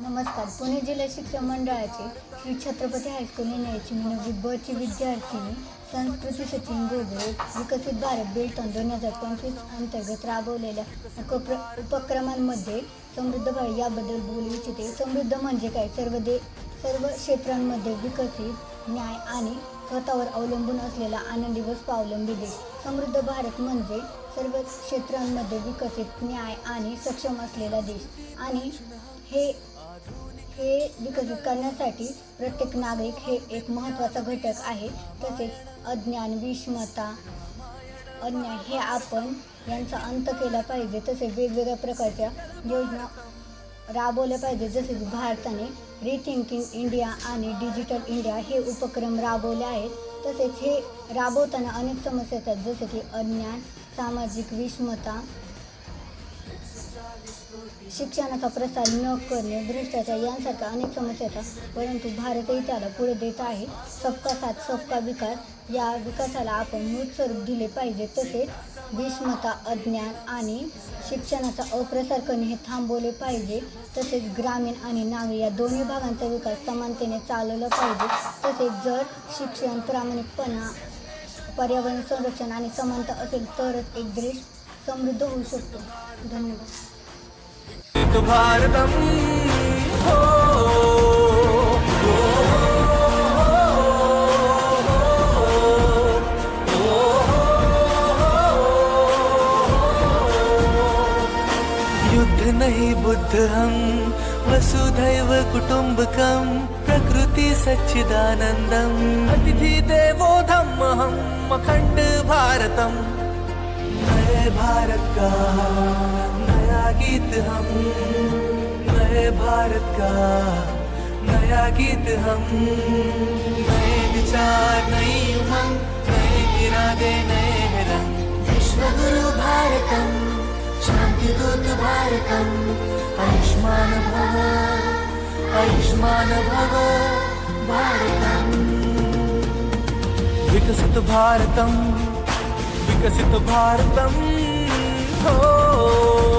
नमस्कार. पुणे जिल्हा शिक्षण मंडळाचे श्री छत्रपती हायस्कूल येण्याची मी 9वी ची विद्यार्थिनी संस्कृती सचिन गोगोळे विकसित भारत बेल्टॉन 2025 अंतर्गत राबवलेल्या उपक्रमांमध्ये समृद्ध भारत याबद्दल बोलू इच्छिते. समृद्ध म्हणजे काय? सर्व क्षेत्रांमध्ये विकसित, न्याय आणि स्वतःवर अवलंबून असलेला आनंदी व स्वावलंबी देश. समृद्ध भारत म्हणजे सर्व क्षेत्रांमध्ये विकसित, न्याय आणि सक्षम असलेला देश. आणि हे विकसित करण्यासाठी प्रत्येक नागरिक हे एक महत्त्वाचा घटक आहे. तसेच अज्ञान, विषमता, अन्याय हे आपण यांचा अंत केला पाहिजे. तसेच वेगवेगळ्या प्रकारच्या योजना राबवल्या पाहिजे. जसे की भारताने रिथिंकिंग इंडिया आणि डिजिटल इंडिया हे उपक्रम राबवले आहेत. तसेच हे राबवताना अनेक समस्या येतात, जसे की अज्ञान, सामाजिक विषमता, शिक्षणाचा प्रसार न करणे, भ्रष्टाचार यांसारख्या अनेक समस्या येतात. परंतु भारतही त्याला पुढे देत आहे. सबका साथ सबका विकास या विकासाला आपण मूळ स्वरूप दिले पाहिजे. तसेच विषमता, अज्ञान आणि शिक्षणाचा अप्रसार करणे हे थांबवले पाहिजे. तसेच ग्रामीण आणि नागरी या दोन्ही भागांचा विकास समानतेने चालवला पाहिजे. तसेच जर शिक्षण, प्रामाणिकपणा, पर्यावरण संरक्षण आणि समानता असेल तरच एक देश समृद्ध होऊ शकतो. धन्यवाद. भारतम हो युद्ध नहीं बुद्ध हम वसुधैव कुटुंबकम प्रकृति सच्चिदानंदम अतिथि देवो धम्महम अखंड भारतम. नए भारत का नया गीत हम, नए भारत का नया गीत हम, नए विचार, नई उमंग, नए इरादे, नए रंग. विश्वगुरु भारतम, शांति दूत भारतम, आयुष्मान भव, आयुष्मान भव भारतम. विकसित भारतम, विकसित भारतम हो.